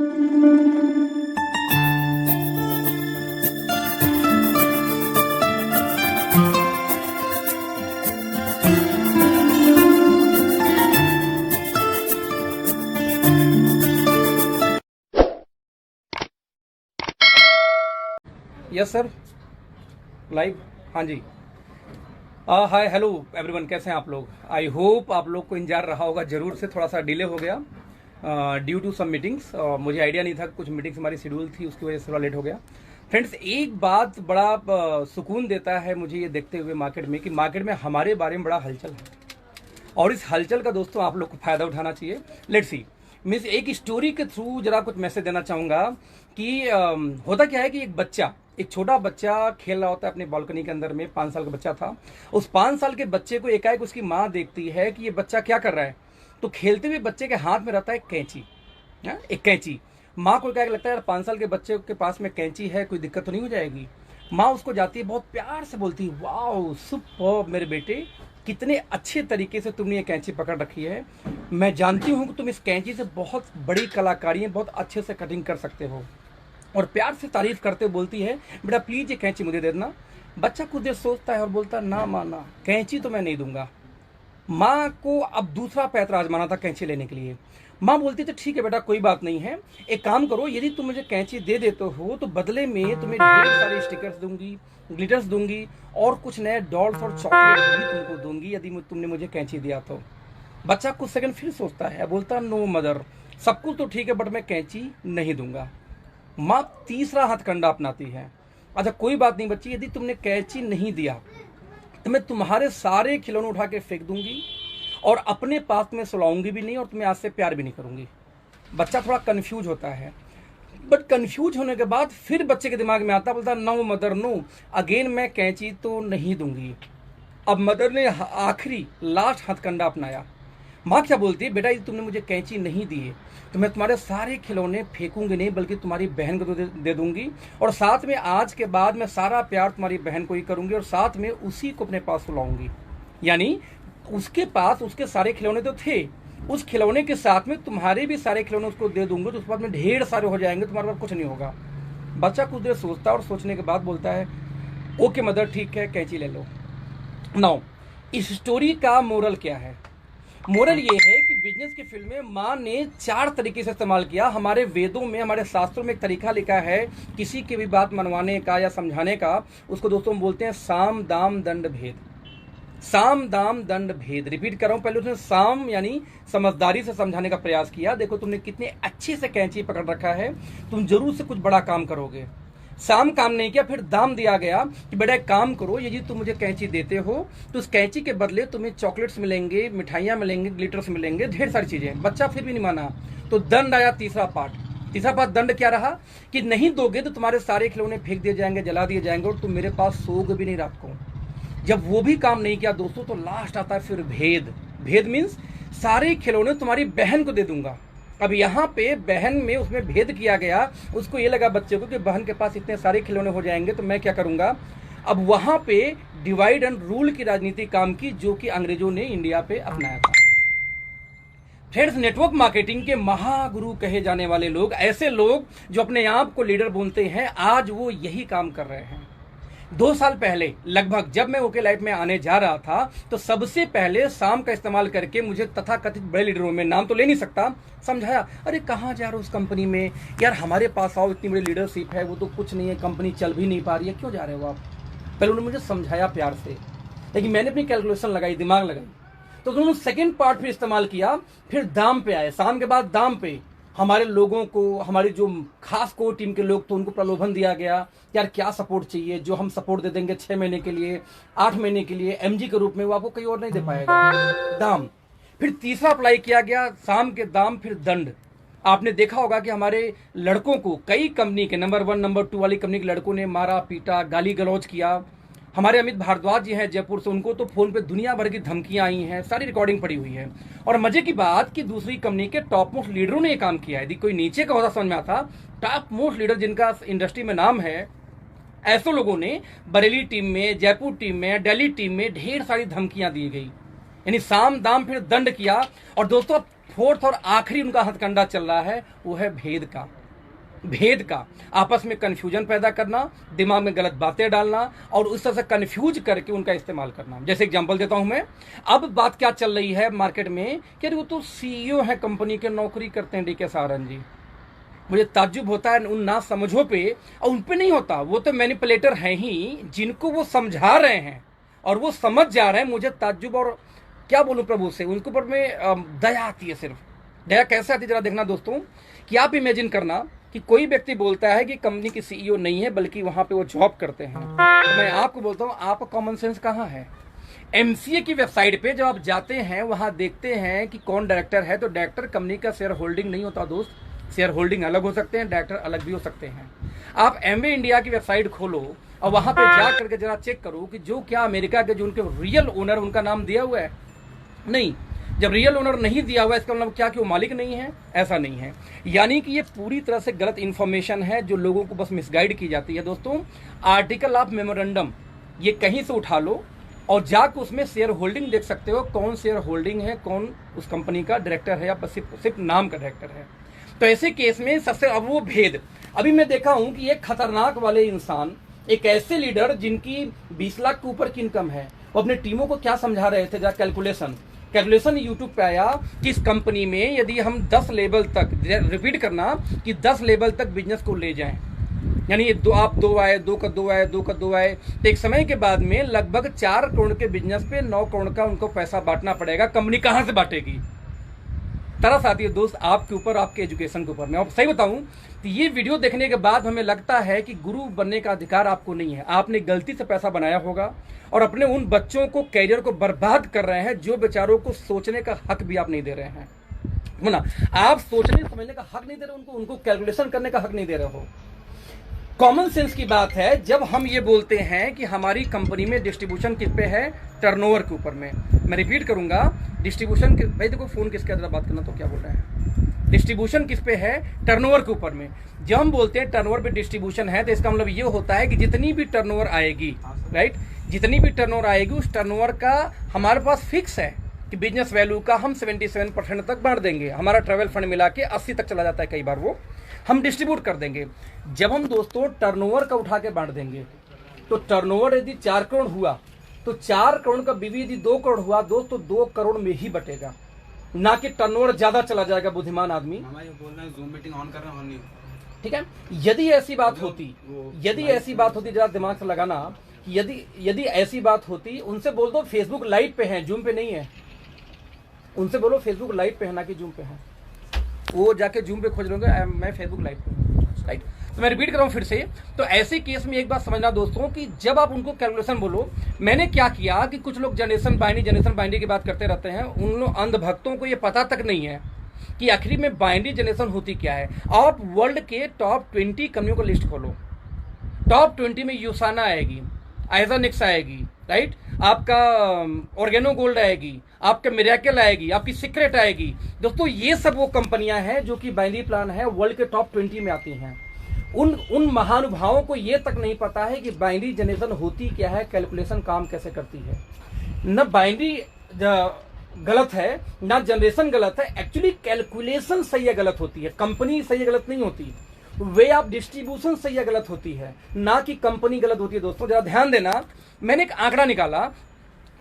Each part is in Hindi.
Yes sir, live. हाँ जी। हाय हेलो एवरीवन, कैसे हैं आप लोग? आई होप आप लोग को इंतजार रहा होगा जरूर से। थोड़ा सा डिले हो गया ड्यू टू सम मीटिंग्स। मुझे आइडिया नहीं था, कुछ मीटिंग्स हमारी शेड्यूल थी, उसकी वजह से थोड़ा लेट हो गया। फ्रेंड्स, एक बात बड़ा सुकून देता है मुझे ये देखते हुए मार्केट में कि मार्केट में हमारे बारे में बड़ा हलचल है, और इस हलचल का दोस्तों आप लोग को फायदा उठाना चाहिए। लेट्स सी, मैं एक स्टोरी के थ्रू जरा कुछ मैसेज देना चाहूँगा कि होता क्या है कि एक छोटा बच्चा खेल रहा होता है अपने बालकनी के अंदर में। 5 साल का बच्चा था। उस 5 साल के बच्चे को एकाएक उसकी माँ देखती है कि ये बच्चा क्या कर रहा है। तो खेलते हुए बच्चे के हाथ में रहता है कैंची, एक कैंची। माँ को एकाएक लगता है यार 5 साल के बच्चे के पास में कैंची है, कोई दिक्कत तो नहीं हो जाएगी। माँ उसको जाती है, बहुत प्यार से बोलती है, वाओ सुपर्ब मेरे बेटे, कितने अच्छे तरीके से तुमने ये कैंची पकड़ रखी है। मैं जानती हूँ कि तुम इस कैंची से बहुत बड़ी कलाकारी बहुत अच्छे से कटिंग कर सकते हो। और प्यार से तारीफ करते बोलती है, बेटा प्लीज ये कैंची मुझे दे देना। बच्चा कुछ देर सोचता है और बोलता ना माँ ना, कैंची तो मैं नहीं दूंगा। माँ को अब दूसरा पैतरा आजमाना था कैंची लेने के लिए। माँ बोलती तो ठीक है बेटा, कोई बात नहीं है, एक काम करो, यदि तुम मुझे कैंची दे देते हो तो बदले में तुम्हें ढेर सारे स्टिकर्स दूंगी, ग्लिटर्स दूंगी, और कुछ नए डॉल्स और चॉकलेट भी तुमको दूंगी यदि तुमने मुझे कैंची दिया तो। बच्चा कुछ सेकंड फिर सोचता है, बोलता नो मदर, सब कुछ तो ठीक है बट मैं कैंची नहीं दूंगा। माँ तीसरा हथकंडा अपनाती है, अच्छा कोई बात नहीं बच्ची, यदि तुमने कैंची नहीं दिया तो मैं तुम्हारे सारे खिलौने उठा के फेंक दूंगी और अपने पास में सुलाऊंगी भी नहीं और तुम्हें आज से प्यार भी नहीं करूंगी। बच्चा थोड़ा कंफ्यूज होता है, बट कंफ्यूज होने के बाद फिर बच्चे के दिमाग में आता, बोलता नो मदर नो, अगेन मैं कैंची तो नहीं दूंगी। अब मदर ने आखिरी लास्ट हथकंडा अपनाया। माँ क्या बोलती है, बेटा यदि तुमने मुझे कैंची नहीं दी है तो मैं तुम्हारे सारे खिलौने फेंकूंगी नहीं, बल्कि तुम्हारी बहन को दे दूंगी, और साथ में आज के बाद मैं सारा प्यार तुम्हारी बहन को ही करूंगी और साथ में उसी को अपने पास सुलाऊंगी। यानी उसके पास उसके सारे खिलौने तो थे, उस खिलौने के साथ में तुम्हारे भी सारे खिलौने उसको दे दूंगे, तो उस बाद में ढेर सारे हो जाएंगे, तुम्हारे पास कुछ नहीं होगा। बच्चा कुछ देर सोचता है और सोचने के बाद बोलता है ओके मदर ठीक है, कैंची ले लो। नाउ इस स्टोरी का मोरल क्या है? मोरल ये है कि बिजनेस की फील्ड में माँ ने 4 तरीके से इस्तेमाल किया। हमारे वेदों में, हमारे शास्त्रों में एक तरीका लिखा है किसी की भी बात मनवाने का या समझाने का, उसको दोस्तों बोलते हैं साम दाम दंड भेद। साम दाम दंड भेद, रिपीट कर रहा हूं, पहले उसने साम यानी समझदारी से समझाने का प्रयास किया, देखो तुमने कितने अच्छे से कैंची पकड़ रखा है, तुम जरूर से कुछ बड़ा काम करोगे। साम काम नहीं किया, फिर दाम दिया गया कि बेटा एक काम करो, यदि तुम मुझे कैंची देते हो तो उस कैंची के बदले तुम्हें चॉकलेट्स मिलेंगे, मिठाइयां मिलेंगे, ग्लिटर्स मिलेंगे, ढेर सारी चीजें। बच्चा फिर भी नहीं माना, तो दंड आया तीसरा पार्ट। तीसरा पार्ट दंड क्या रहा कि नहीं दोगे तो तुम्हारे सारे खिलौने फेंक दिए जाएंगे, जला दिए जाएंगे, और तुम मेरे पास सोओगे भी नहीं रात को। जब वो भी काम नहीं किया दोस्तों, तो लास्ट आता है फिर भेद। भेद मीन्स सारे खिलौने तुम्हारी बहन को दे दूंगा। अब यहाँ पे बहन में उसमें भेद किया गया, उसको ये लगा बच्चे को कि बहन के पास इतने सारे खिलौने हो जाएंगे तो मैं क्या करूंगा। अब वहां पे डिवाइड एंड रूल की राजनीति काम की, जो कि अंग्रेजों ने इंडिया पे अपनाया था। फ्रेंड्स, नेटवर्क मार्केटिंग के महागुरु कहे जाने वाले लोग, ऐसे लोग जो अपने आप को लीडर बोलते हैं, आज वो यही काम कर रहे हैं। 2 साल पहले लगभग जब मैं ओके लाइफ में आने जा रहा था, तो सबसे पहले शाम का इस्तेमाल करके मुझे तथाकथित बड़े लीडरों में, नाम तो ले नहीं सकता, समझाया, अरे कहाँ जा रहे हो उस कंपनी में, यार हमारे पास आओ, इतनी बड़ी लीडरशिप है, वो तो कुछ नहीं है, कंपनी चल भी नहीं पा रही है, क्यों जा रहे हो आप। पहले उन्होंने मुझे समझाया प्यार से, लेकिन मैंने अपनी कैलकुलेशन लगाई, दिमाग लगाई, तो उन्होंने सेकेंड पार्ट फिर इस्तेमाल किया। फिर दाम पे आए, शाम के बाद दाम पे हमारे लोगों को, हमारे जो खास कोर टीम के लोग थे, उनको प्रलोभन दिया गया, यार क्या सपोर्ट चाहिए, जो हम सपोर्ट दे देंगे 6 महीने के लिए, 8 महीने के लिए एमजी के रूप में, वो आपको कहीं और नहीं दे पाएगा। दाम फिर तीसरा अप्लाई किया गया, शाम के दाम, फिर दंड। आपने देखा होगा कि हमारे लड़कों को कई कंपनी के नंबर 1 नंबर 2 वाली कंपनी के लड़कों ने मारा पीटा, गाली गलौज किया। हमारे अमित भारद्वाज जी हैं जयपुर से, उनको तो फोन पे दुनिया भर की धमकियां आई हैं, सारी रिकॉर्डिंग पड़ी हुई है। और मजे की बात कि दूसरी कंपनी के टॉप मोस्ट लीडरों ने ये काम किया है। यदि कोई नीचे का होता समझ में आता, टॉप मोस्ट लीडर जिनका इंडस्ट्री में नाम है, ऐसे लोगों ने बरेली टीम में, जयपुर टीम में, दिल्ली टीम में ढेर सारी धमकियां दी गई। यानी साम दाम फिर दंड किया। और दोस्तों फोर्थ और आखिरी उनका हथकंडा चल रहा है, वो है भेद का आपस में कंफ्यूजन पैदा करना, दिमाग में गलत बातें डालना और उस तरह से कंफ्यूज करके उनका इस्तेमाल करना। जैसे एग्जांपल देता हूं मैं, अब बात क्या चल रही है मार्केट में कि वो तो सीईओ है कंपनी के, नौकरी करते हैं डीके सारन जी। मुझे ताज्जुब होता है उन ना समझों पे, और उन पे नहीं होता, वो तो मैनिपुलेटर हैं ही, जिनको वो समझा रहे हैं और वो समझ जा रहे हैं। मुझे ताज्जुब और क्या बोलूं प्रभु से, उनके ऊपर में दया आती है। सिर्फ दया कैसे आती है जरा देखना दोस्तों, कि आप इमेजिन करना कि कोई व्यक्ति बोलता है कि कंपनी की सीईओ नहीं है बल्कि वहां पे वो जॉब करते हैं, तो मैं आपको बोलता हूं आपका कॉमन सेंस कहां है? एमसीए की वेबसाइट पे जब आप जाते हैं वहां देखते हैं कि कौन डायरेक्टर है, तो डायरेक्टर कंपनी का शेयर होल्डिंग नहीं होता दोस्त, शेयर होल्डिंग अलग हो सकते हैं, डायरेक्टर अलग भी हो सकते हैं। आप एमवे इंडिया की वेबसाइट खोलो और वहां पे जा करके जरा चेक करो कि जो क्या अमेरिका के जो उनके रियल ओनर उनका नाम दिया हुआ है, नहीं, जब रियल ओनर नहीं दिया हुआ इसका मतलब क्या कि वो मालिक नहीं है? ऐसा नहीं है। यानी कि ये पूरी तरह से गलत इंफॉर्मेशन है जो लोगों को बस मिसगाइड की जाती है। दोस्तों, आर्टिकल ऑफ मेमोरेंडम ये कहीं से उठा लो और जाकर उसमें शेयर होल्डिंग देख सकते हो, कौन शेयर होल्डिंग है, कौन उस कंपनी का डायरेक्टर है या बस सिर्फ नाम का डायरेक्टर है। तो ऐसे केस में सबसे अब वो भेद, अभी मैं देखा हूं कि एक खतरनाक वाले इंसान, एक ऐसे लीडर जिनकी 20 लाख के ऊपर की इनकम है, वो अपने टीमों को क्या समझा रहे थे, जरा कैलकुलेशन यूट्यूब पे आया कि इस कंपनी में यदि हम 10 लेवल तक, रिपीट करना, कि 10 लेवल तक बिजनेस को ले जाएं, यानी ये दो आए, दो का दो आए, तो एक समय के बाद में लगभग 4 करोड़ के बिजनेस पे 9 करोड़ का उनको पैसा बांटना पड़ेगा। कंपनी कहां से बांटेगी? तरस आती है दोस्त आपके ऊपर, आपके एजुकेशन के ऊपर। मैं सही बताऊं तो ये वीडियो देखने के बाद हमें लगता है कि गुरु बनने का अधिकार आपको नहीं है। आपने गलती से पैसा बनाया होगा और अपने उन बच्चों को, कैरियर को बर्बाद कर रहे हैं जो बेचारों को सोचने का हक भी आप नहीं दे रहे हैं, है ना? आप सोचने समझने का हक नहीं दे रहे उनको कैलकुलेशन करने का हक नहीं दे रहे हो। कॉमन सेंस की बात है जब हम ये बोलते हैं कि हमारी कंपनी में डिस्ट्रीब्यूशन किस पे है? टर्नओवर के ऊपर में। मैं रिपीट करूंगा, डिस्ट्रीब्यूशन के, भाई देखो फोन किसके अंदर बात करना, तो क्या बोल रहे हैं? डिस्ट्रीब्यूशन किस पे है? टर्नओवर के ऊपर में। जब हम बोलते हैं टर्नओवर पे डिस्ट्रीब्यूशन है, तो इसका मतलब ये होता है कि जितनी भी टर्नओवर आएगी, राइट, जितनी भी टर्नओवर आएगी उस टर्नओवर का हमारे पास फिक्स है कि बिजनेस वैल्यू का हम 77% तक बांट देंगे। हमारा ट्रैवल फंड मिला के 80 तक चला जाता है कई बार, वो हम डिस्ट्रीब्यूट कर देंगे। जब हम दोस्तों टर्नओवर का उठा के बांट देंगे, तो टर्नओवर यदि 4 करोड़ हुआ तो 4 करोड़ का बीवी यदि 2 करोड़ हुआ दोस्तों, 2 करोड़ में ही बटेगा, ना कि टर्नओवर ज्यादा चला जाएगा। बुद्धिमान आदमी बोल रहे हैं जूम मीटिंग ऑन कर रहे हैं, ठीक है। यदि ऐसी बात होती, जरा दिमाग से लगाना, यदि ऐसी बात होती, उनसे बोल दो फेसबुक लाइव पे है, जूम पे नहीं है। उनसे बोलो फेसबुक लाइव पे है, ना कि जूम पे है। वो जाके जूम पे खोज लोगे, मैं फेसबुक लाइव पे हूँ, राइट। तो मैं रिपीट कर रहा हूँ फिर से। तो ऐसे केस में एक बात समझना दोस्तों कि जब आप उनको कैलकुलेशन बोलो, मैंने क्या किया कि कुछ लोग जनरेशन बाइनरी की बात करते रहते हैं, उन लोग अंधभक्तों को ये पता तक नहीं है कि आखिर में बाइनरी जनरेशन होती क्या है। आप वर्ल्ड के टॉप 20 कंपनियों को लिस्ट खोलो, टॉप 20 में यूसाना आएगी, आइजोनिक्स आएगी, राइट, आपका ऑर्गेनो गोल्ड आएगी, आपका मिरेकल आएगी, आपकी सीक्रेट आएगी। दोस्तों ये सब वो कंपनियां हैं जो कि बाइनरी प्लान है, वर्ल्ड के टॉप 20 में आती हैं। उन महानुभावों को ये तक नहीं पता है कि बाइनरी जनरेशन होती क्या है, कैलकुलेशन काम कैसे करती है। न बाइनरी गलत है, ना जनरेशन गलत है, एक्चुअली कैलकुलेशन सही या गलत होती है, कंपनी सही या गलत नहीं होती। वे ऑफ डिस्ट्रीब्यूशन सही या गलत होती है, ना कि कंपनी गलत होती है। दोस्तों जरा ध्यान देना, मैंने एक आंकड़ा निकाला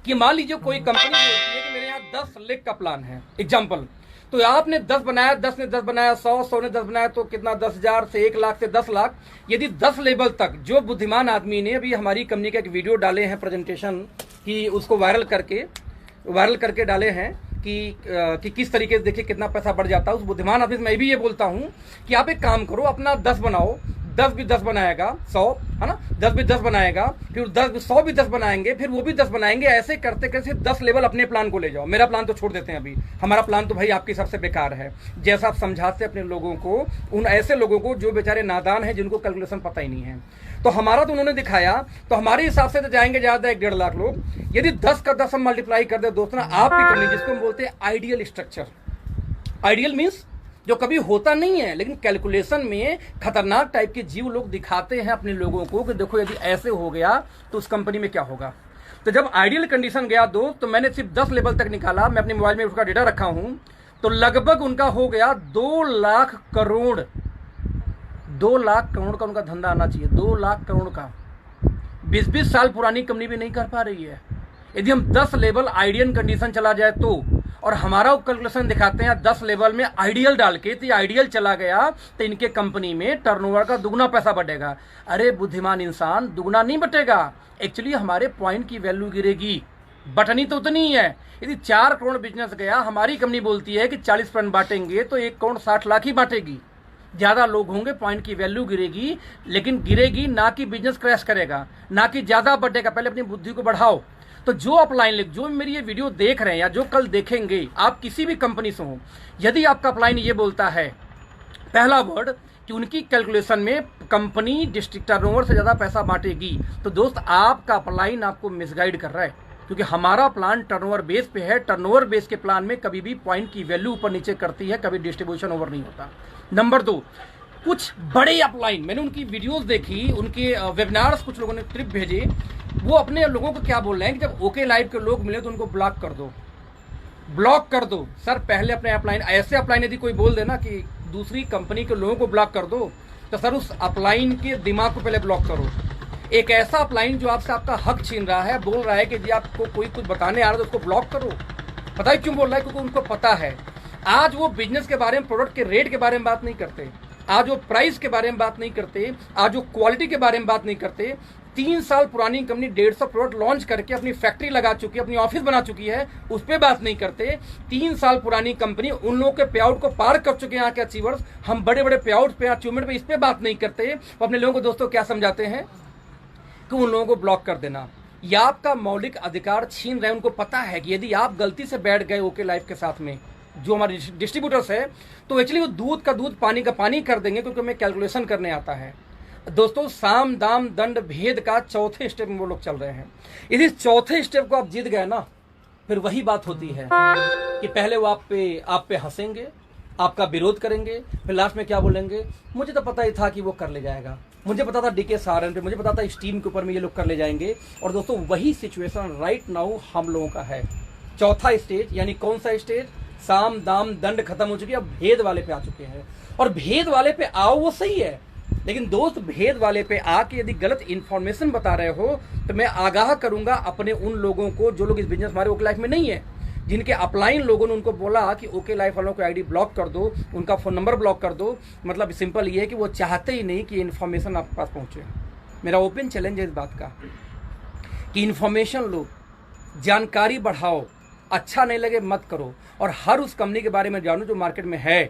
कि मान लीजिए कोई कंपनी बोलती है कि मेरे यहाँ 10 लाख का प्लान है, एग्जाम्पल, तो आपने 10 बनाया, 10 ने 10 बनाया, 100 ने 10 बनाया, तो कितना, 10,000 से 1 लाख से 10 लाख। यदि 10 लेवल तक जो बुद्धिमान आदमी ने अभी हमारी कंपनी का एक वीडियो डाले हैं प्रेजेंटेशन की, उसको वायरल करके डाले हैं कि किस तरीके से देखिए कितना पैसा बढ़ जाता है। उस बुद्धिमान आदमी मैं भी ये बोलता हूं कि आप एक काम करो, अपना 10 बनाओ, 10 भी 10 बनाएगा 100, है ना, 10 भी 10 बनाएगा, फिर 100 भी 10 बनाएंगे, फिर वो भी 10 बनाएंगे, ऐसे करते करते 10 लेवल अपने प्लान को ले जाओ। मेरा प्लान तो छोड़ देते हैं अभी, हमारा प्लान तो भाई आपकी सबसे बेकार है। जैसा आप समझाते अपने लोगों को, उन ऐसे लोगों को जो बेचारे नादान हैं, जिनको कैलकुलेशन पता ही नहीं है, तो हमारा तो उन्होंने दिखाया, तो हमारे हिसाब से तो जाएंगे ज्यादा 1-1.5 लाख लोग। यदि 10 का 10 हम मल्टीप्लाई कर दे दोस्तों, आपकी कंपनी, जिसको हम बोलते हैं आइडियल स्ट्रक्चर, आइडियल मीन्स जो कभी होता नहीं है, लेकिन कैलकुलेशन में खतरनाक टाइप के जीव लोग दिखाते हैं अपने लोगों को कि देखो यदि ऐसे हो गया तो उस कंपनी में क्या होगा। तो जब आइडियल कंडीशन गया दोस्त, तो मैंने सिर्फ 10 लेवल तक निकाला, मैं अपने मोबाइल में उसका डेटा रखा हूं, तो लगभग उनका हो गया 2 लाख करोड़। 2 लाख करोड़ का उनका धंधा आना चाहिए, 2 लाख करोड़ का। 20-20 साल पुरानी कंपनी भी नहीं कर पा रही है। यदि हम 10 लेवल आइडियल कंडीशन चला जाए तो, और हमारा कैलकुलेशन दिखाते हैं 10 लेवल में आइडियल डाल के, तो आइडियल चला गया तो इनके कंपनी में टर्नओवर का दुगना पैसा बढ़ेगा। अरे बुद्धिमान इंसान, दुगना नहीं बढ़ेगा, एक्चुअली हमारे पॉइंट की वैल्यू गिरेगी, बटनी तो उतनी ही है। यदि 4 करोड़ बिजनेस गया, हमारी कंपनी बोलती है कि 40% बांटेंगे तो 1 करोड़ 60 लाख ही बांटेगी। ज्यादा लोग होंगे, पॉइंट की वैल्यू गिरेगी, लेकिन गिरेगी ना कि बिजनेस क्रैश करेगा, ना कि ज्यादा बढ़ेगा। पहले अपनी बुद्धि को बढ़ाओ। तो जो अपलाइन लिख, जो मेरी ये वीडियो देख रहे हैं या जो कल देखेंगे, आप किसी भी कंपनी से हो, यदि आपका अपलाइन ये बोलता है पहला वर्ड कि उनकी कैलकुलेशन में कंपनी डिस्ट्रिक्ट टर्नओवर से ज्यादा पैसा बांटेगी, तो दोस्त आपका अपलाइन आपको मिसगाइड कर रहा है, क्योंकि हमारा प्लान टर्नओवर बेस पे है। टर्नओवर बेस के प्लान में कभी भी पॉइंट की वैल्यू ऊपर नीचे करती है, कभी डिस्ट्रीब्यूशन ओवर नहीं होता। नंबर 2, कुछ बड़े अपलाइन, मैंने उनकी वीडियोस देखी, उनके वेबिनार्स कुछ लोगों ने क्लिप भेजे, वो अपने लोगों को क्या बोल रहे हैं कि जब ओके लाइव के लोग मिले तो उनको ब्लॉक कर दो, ब्लॉक कर दो। सर पहले अपने अपलाइन, ऐसे अपलाइन यदि कोई बोल देना कि दूसरी कंपनी के लोगों को ब्लॉक कर दो, तो सर उस अपलाइन के दिमाग को पहले ब्लॉक करो। एक ऐसा अपलाइन जो आपसे आपका हक छीन रहा है, बोल रहा है कि यदि आपको कोई कुछ बताने आ रहा है तो उसको ब्लॉक करो। पता है क्यों बोल रहा है? क्योंकि उनको पता है आज वो बिजनेस के बारे में, प्रोडक्ट के रेट के बारे में बात नहीं करते, आज वो प्राइस के बारे में बात नहीं करते, आज वो क्वालिटी के बारे में बात नहीं करते। 3 साल पुरानी कंपनी 150 प्रोडक्ट लॉन्च करके अपनी फैक्ट्री लगा चुकी है, अपनी ऑफिस बना चुकी है, उस पर बात नहीं करते। 3 साल पुरानी कंपनी, उन लोगों के पे आउट को पार कर चुके हैं यहाँ के अचीवर्स। हम बड़े बड़े पे आउट पे, अचीवमेंट पे, इस पे बात नहीं करते। वो अपने लोगों को दोस्तों क्या समझाते हैं कि उन लोगों को ब्लॉक कर देना, या आपका मौलिक अधिकार छीन रहे हैं। उनको पता है कि यदि आप गलती से बैठ गए ओके लाइफ के साथ में, जो हमारे डिस्ट्रीब्यूटर्स है, तो एक्चुअली वो दूध का दूध पानी का पानी कर देंगे, क्योंकि हमें कैलकुलेशन करने आता है। दोस्तों साम दाम दंड भेद का चौथे स्टेप में वो लोग चल रहे हैं। यदि चौथे स्टेप को आप जीत गए ना, फिर वही बात होती है कि पहले वो आप पे हंसेंगे, आपका विरोध करेंगे, फिर लास्ट में क्या बोलेंगे, मुझे तो पता ही था कि वो कर ले जाएगा, मुझे पता था डीके सारन पे, मुझे पता था स्टीम के ऊपर में ये लोग कर ले जाएंगे। और दोस्तों वही सिचुएशन राइट नाउ हम लोगों का है। चौथा स्टेज, यानी कौन सा स्टेज? साम दाम दंड खत्म हो चुकी है, अब भेद वाले पे आ चुके हैं। और भेद वाले पे आओ वो सही है, लेकिन दोस्त भेद वाले पे आके यदि गलत इंफॉर्मेशन बता रहे हो तो मैं आगाह करूंगा अपने उन लोगों को जो लोग इस बिजनेस हमारे ओके लाइफ में नहीं है, जिनके अपलाइन लोगों ने उनको बोला कि ओके लाइफ वालों को आईडी ब्लॉक कर दो, उनका फोन नंबर ब्लॉक कर दो। मतलब सिंपल ये है कि वो चाहते ही नहीं कि इन्फॉर्मेशन आपके पास पहुंचे। मेरा ओपन चैलेंज है इस बात का कि इन्फॉर्मेशन लो, जानकारी बढ़ाओ, अच्छा नहीं लगे मत करो, और हर उस कंपनी के बारे में जानो जो मार्केट में है।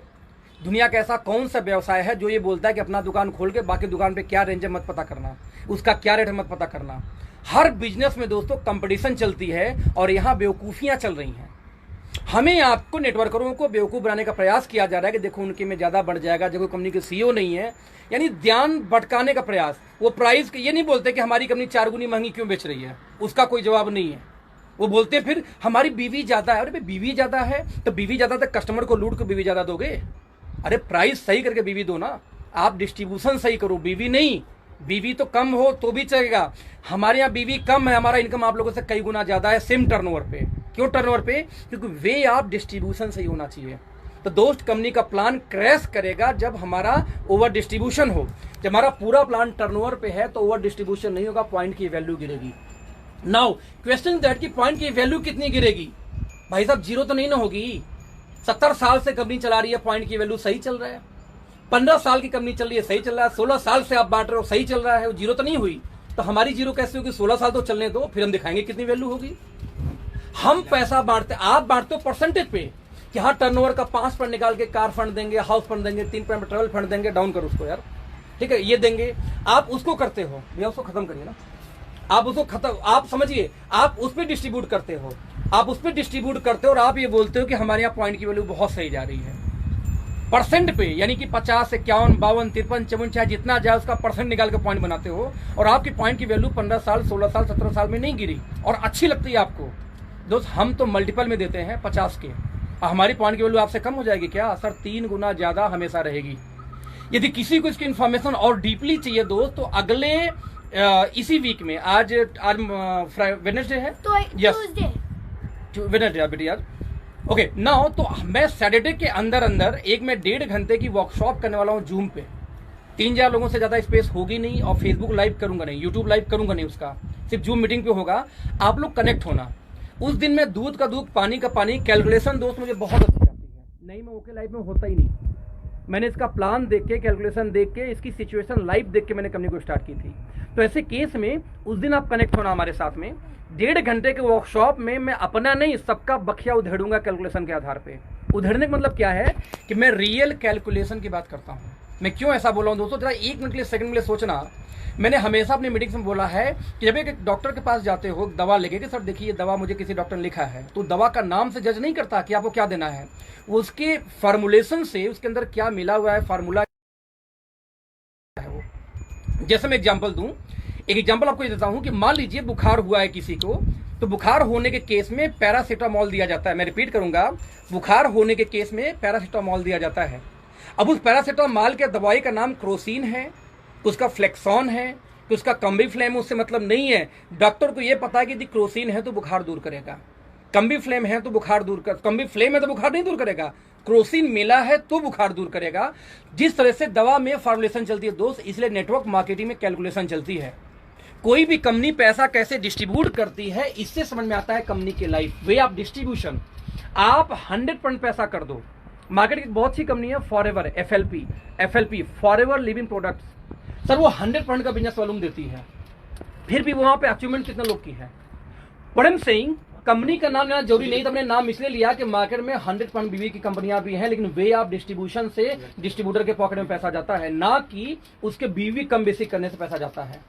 दुनिया का ऐसा कौन सा व्यवसाय है जो ये बोलता है कि अपना दुकान खोल के बाकी दुकान पे क्या रेंज है मत पता करना, उसका क्या रेट है मत पता करना। हर बिजनेस में दोस्तों कंपटीशन चलती है, और यहाँ बेवकूफियां चल रही हैं। हमें आपको नेटवर्करों को बेवकूफ बनाने का प्रयास किया जा रहा है कि देखो उनके में ज्यादा बढ़ जाएगा, जब कंपनी के सीईओ नहीं है, यानी ध्यान भटकाने का प्रयास। वो प्राइस ये नहीं बोलते कि हमारी कंपनी 4 गुनी महंगी क्यों बेच रही है, उसका कोई जवाब नहीं है। वो बोलते फिर हमारी बीवी ज्यादा है। अरे बीवी ज्यादा है तो बीवी ज्यादा, तो कस्टमर को लूट के बीवी ज्यादा दोगे? अरे प्राइस सही करके बीवी दो ना, आप डिस्ट्रीब्यूशन सही करो, बीवी नहीं। बीवी तो कम हो तो भी चलेगा, हमारे यहाँ बीवी कम है, हमारा इनकम आप लोगों से कई गुना ज्यादा है सेम टर्नओवर पे। क्यों टर्नओवर पे? क्योंकि वे आप डिस्ट्रीब्यूशन सही होना चाहिए। तो दोस्त कंपनी का प्लान क्रैश करेगा जब हमारा ओवर डिस्ट्रीब्यूशन हो। जब हमारा पूरा प्लान टर्नओवर पे है तो ओवर डिस्ट्रीब्यूशन नहीं होगा, पॉइंट की वैल्यू गिरेगी। नाउ क्वेश्चन दैट कि पॉइंट की वैल्यू कितनी गिरेगी? भाई साहब जीरो तो नहीं ना होगी। 70 साल से कंपनी चला रही है, पॉइंट की वैल्यू सही चल रहा है। 15 साल की कंपनी चल रही है, सही चल रहा है। 16 साल से आप बांट रहे हो, सही चल रहा है, वो जीरो तो नहीं हुई। तो हमारी जीरो कैसे होगी? 16 साल तो चलने दो, फिर हम दिखाएंगे कितनी वैल्यू होगी। हम पैसा बांटते, आप बांटते हो परसेंटेज पे कि हाँ टर्नओवर का 5% निकाल के कार फंड देंगे, हाउस फंड देंगे, 3% ट्रेवल फंड देंगे, डाउन करो उसको यार, ठीक है, ये देंगे। आप उसको करते हो भैया, उसको खत्म करिए ना, आप उसको खत्म, आप समझिए, आप उस पर डिस्ट्रीब्यूट करते हो, आप उस पर डिस्ट्रीब्यूट करते हो, और आप ये बोलते हो कि हमारे यहाँ पॉइंट की वैल्यू बहुत सही जा रही है परसेंट पे, यानी कि 50, 51, 52, 53, 54 चाहे जितना जाए उसका परसेंट निकाल के पॉइंट बनाते हो, और आपकी पॉइंट की वैल्यू 15 साल, 16 साल, 17 साल में नहीं गिरी और अच्छी लगती है आपको। दोस्त हम तो मल्टीपल में देते हैं 50 के, हमारी पॉइंट की वैल्यू आपसे कम हो जाएगी क्या? सर 3 गुना ज्यादा हमेशा रहेगी। यदि किसी को इसकी इन्फॉर्मेशन और डीपली चाहिए दोस्त, तो अगले इसी वीक में, आज वेडनेसडे है, तो यस वेडनेसडे बेटी आज, ओके नाउ तो मैं सैटरडे के अंदर अंदर एक मैं 1.5 घंटे की वर्कशॉप करने वाला हूँ जूम पे। 3,000 लोगों से ज्यादा स्पेस होगी नहीं, और फेसबुक लाइव करूंगा नहीं, यूट्यूब लाइव करूंगा नहीं, उसका सिर्फ जूम मीटिंग पे होगा। आप लोग कनेक्ट होना। उस दिन में दूध का दूध पानी का पानी कैलकुलेशन दोस्त मुझे बहुत अच्छी आती है, नहीं मैं ओके लाइव में होता ही नहीं। मैंने इसका प्लान देख के, कैलकुलेशन देख के, इसकी सिचुएशन लाइव देख के मैंने कंपनी को स्टार्ट की थी। तो ऐसे केस में उस दिन आप कनेक्ट होना हमारे साथ में। 1.5 घंटे के वर्कशॉप में मैं अपना नहीं सबका बखिया उधेड़ूंगा कैलकुलेशन के आधार पे। उधेड़ने का मतलब क्या है कि मैं रियल कैलकुलेशन की बात करता हूँ। मैं क्यों ऐसा बोला हूँ दोस्तों, जरा 1 मिनट के लिए, सेकंड के लिए सोचना। मैंने हमेशा अपनी मीटिंग्स में बोला है कि जब एक डॉक्टर के पास जाते हो दवा लेके कि सर देखिए ये दवा मुझे किसी डॉक्टर ने लिखा है, तो दवा का नाम से जज नहीं करता कि आपको क्या देना है, वो उसके फॉर्मुलेशन से, उसके अंदर क्या मिला हुआ है, फार्मूला है वो। जैसे मैं एग्जांपल दूं, एक एग्जांपल आपको ये देता हूं कि मान लीजिए बुखार हुआ है किसी को, तो बुखार होने के केस में पैरासीटामोल दिया जाता है। मैं रिपीट करूंगा, बुखार होने के केस में पैरासीटामोल दिया जाता है। अब उस पैरासीटामोल के दवाई का नाम क्रोसिन है, उसका फ्लेक्सॉन है, कि उसका कम्बी फ्लेम, उससे मतलब नहीं है। डॉक्टर को यह पता है कि यदि क्रोसिन है तो बुखार दूर करेगा, कम्बी फ्लेम है तो बुखार दूर कर, कम्बी फ्लेम है तो बुखार नहीं दूर करेगा, क्रोसिन मिला है तो बुखार दूर करेगा। जिस तरह से दवा में फॉर्मुलेशन चलती है दोस्त, इसलिए नेटवर्क मार्केटिंग में कैलकुलेशन चलती है। कोई भी कंपनी पैसा कैसे डिस्ट्रीब्यूट करती है, इससे समझ में आता है कंपनी की लाइफ, वे ऑफ डिस्ट्रीब्यूशन। आप 100% पैसा कर दो। मार्केट की बहुत सी कंपनी है, forever, FLP forever living products, sir वो 100% का बिजनेस वॉल्यूम देती है, फिर भी वहां पे अचीवमेंट कितने लोग की है। But I am saying, company का नाम लेना जरूरी नहीं था, हमने नाम इसलिए लिया कि मार्केट में 100% बीवी की कंपनियां भी हैं, लेकिन वे ऑफ डिस्ट्रीब्यूशन से डिस्ट्रीब्यूटर के पॉकेट में पैसा जाता है, ना कि उसके बीवी कम बेसिक करने से पैसा जाता है।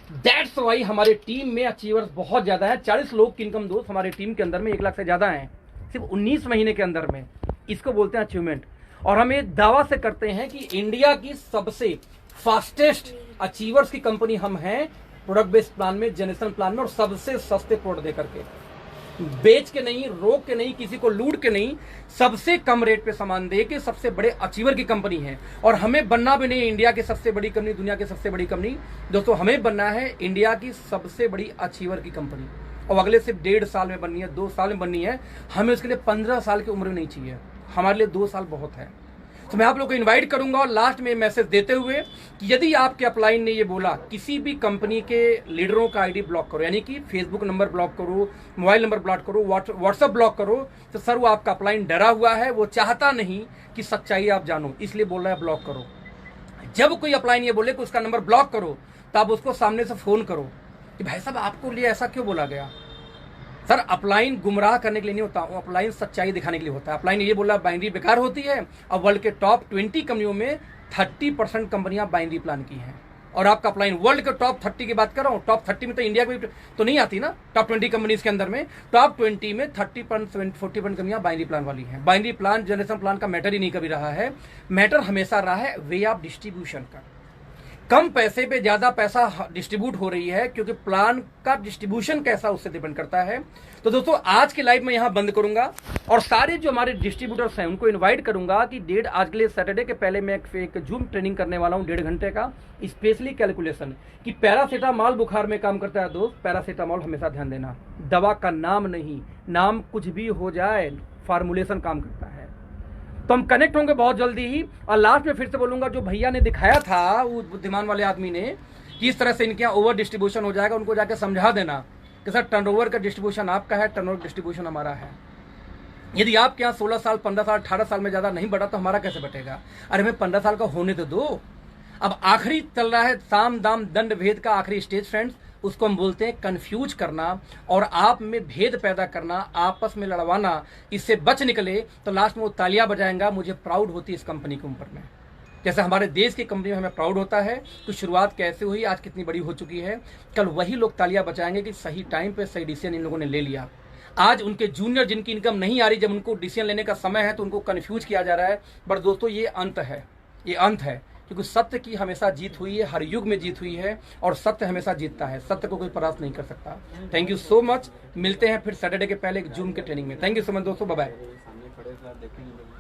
दैट्स वाई हमारे टीम में अचीवर्स बहुत ज्यादा है। 40 लोग की इनकम दोस्त हमारे टीम के अंदर में 1 लाख से ज्यादा है, सिर्फ 19 महीने के अंदर में। इसको बोलते हैं अचीवमेंट। और हम ये दावा से करते हैं कि इंडिया की सबसे फास्टेस्ट अचीवर्स की कंपनी हम हैं, प्रोडक्ट बेस्ड प्लान में, जनरेशन प्लान में, और सबसे सस्ते प्रोडक्ट दे करके, बेच के नहीं, रोक के नहीं, किसी को लूट के नहीं, सबसे कम रेट पे सामान दे के सबसे बड़े अचीवर की कंपनी है। और हमें बनना भी नहीं इंडिया की सबसे बड़ी कंपनी, दुनिया की सबसे बड़ी कंपनी दोस्तों, हमें बनना है इंडिया की सबसे बड़ी अचीवर की कंपनी। और अगले सिर्फ 1.5 साल में बननी है, 2 साल में बननी है, हमें उसके लिए 15 साल की उम्र नहीं चाहिए, हमारे लिए 2 साल बहुत है। तो मैं आप लोगों को इनवाइट करूंगा, और लास्ट में मैसेज देते हुए कि यदि आपके अपलाइन ने ये बोला किसी भी कंपनी के लीडरों का आईडी ब्लॉक करो, यानी कि फेसबुक नंबर ब्लॉक करो, मोबाइल नंबर ब्लॉक करो, व्हाट्सएप ब्लॉक करो, तो सर वो आपका अपलाइन डरा हुआ है, वो चाहता नहीं कि सच्चाई आप जानो, इसलिए बोल रहा है ब्लॉक करो। जब कोई अपलाइन ये बोले कि उसका नंबर ब्लॉक करो, तो आप उसको सामने से फोन करो कि भाई साहब आपको लिए ऐसा क्यों बोला गया। सर अपलाइन गुमराह करने के लिए नहीं होता, अपलाइन सच्चाई दिखाने के लिए होता है। अपलाइन ये बोला बाइनरी बेकार होती है, और वर्ल्ड के टॉप 20 कंपनियों में 30% कंपनियां बाइनरी प्लान की हैं। और आपका अपलाइन वर्ल्ड के टॉप 30 की बात कर रहा हूँ, टॉप 30 में तो इंडिया की तो नहीं आती ना, टॉप 20 कंपनीज के अंदर में, टॉप 20 में 30% 40% कंपनियां बाइनरी प्लान वाली हैं। बाइनरी प्लान जनरेशन प्लान का मैटर ही नहीं कभी रहा है, मैटर हमेशा रहा है वे ऑफ डिस्ट्रीब्यूशन का। कम पैसे पे ज्यादा पैसा डिस्ट्रीब्यूट हो रही है, क्योंकि प्लान का डिस्ट्रीब्यूशन कैसा उससे डिपेंड करता है। तो दोस्तों आज की लाइव में यहां बंद करूंगा, और सारे जो हमारे डिस्ट्रीब्यूटर्स हैं उनको इनवाइट करूंगा कि आज के लिए सैटरडे के पहले मैं एक जूम ट्रेनिंग करने वाला हूं 1.5 घंटे का, स्पेशली कैलकुलेशन कि पैरासीटामोल बुखार में काम करता है दोस्त। पैरासीटामोल हमेशा ध्यान देना, दवा का नाम नहीं, नाम कुछ भी हो जाए, फार्मूलेशन काम करता है। तो हम कनेक्ट होंगे बहुत जल्दी ही। और लास्ट में फिर से बोलूंगा, जो भैया ने दिखाया था वो बुद्धिमान वाले आदमी ने, किस तरह से इनके यहाँ ओवर डिस्ट्रीब्यूशन हो जाएगा, उनको जाके समझा देना कि सर टर्नओवर का डिस्ट्रीब्यूशन आपका है, टर्नओवर डिस्ट्रीब्यूशन हमारा है। यदि आपके यहाँ 16 साल 15 साल 18 साल में ज्यादा नहीं बढ़ा तो हमारा कैसे बटेगा। अरे हमें 15 साल का होने तो दो। अब आखिरी चल रहा है साम दाम दंड भेद का आखिरी स्टेज फ्रेंड्स, उसको हम बोलते हैं कंफ्यूज करना, और आप में भेद पैदा करना, आपस में लड़वाना। इससे बच निकले तो लास्ट में वो तालियां बजाएंगा, मुझे प्राउड होती है इस कंपनी के ऊपर में। जैसे हमारे देश की कंपनी में हमें प्राउड होता है, तो शुरुआत कैसे हुई, आज कितनी बड़ी हो चुकी है। कल वही लोग तालियां बजाएंगे कि सही टाइम पे सही डिसीजन इन लोगों ने ले लिया। आज उनके जूनियर जिनकी इनकम नहीं आ रही, जब उनको डिसीजन लेने का समय है तो उनको कंफ्यूज किया जा रहा है। बट दोस्तों ये अंत है, ये अंत है, क्योंकि सत्य की हमेशा जीत हुई है, हर युग में जीत हुई है, और सत्य हमेशा जीतता है, सत्य को कोई परास्त नहीं कर सकता। थैंक यू सो मच, मिलते हैं फिर सैटरडे के पहले एक जूम के ट्रेनिंग में। थैंक यू सो मच दोस्तों, बाय बाय।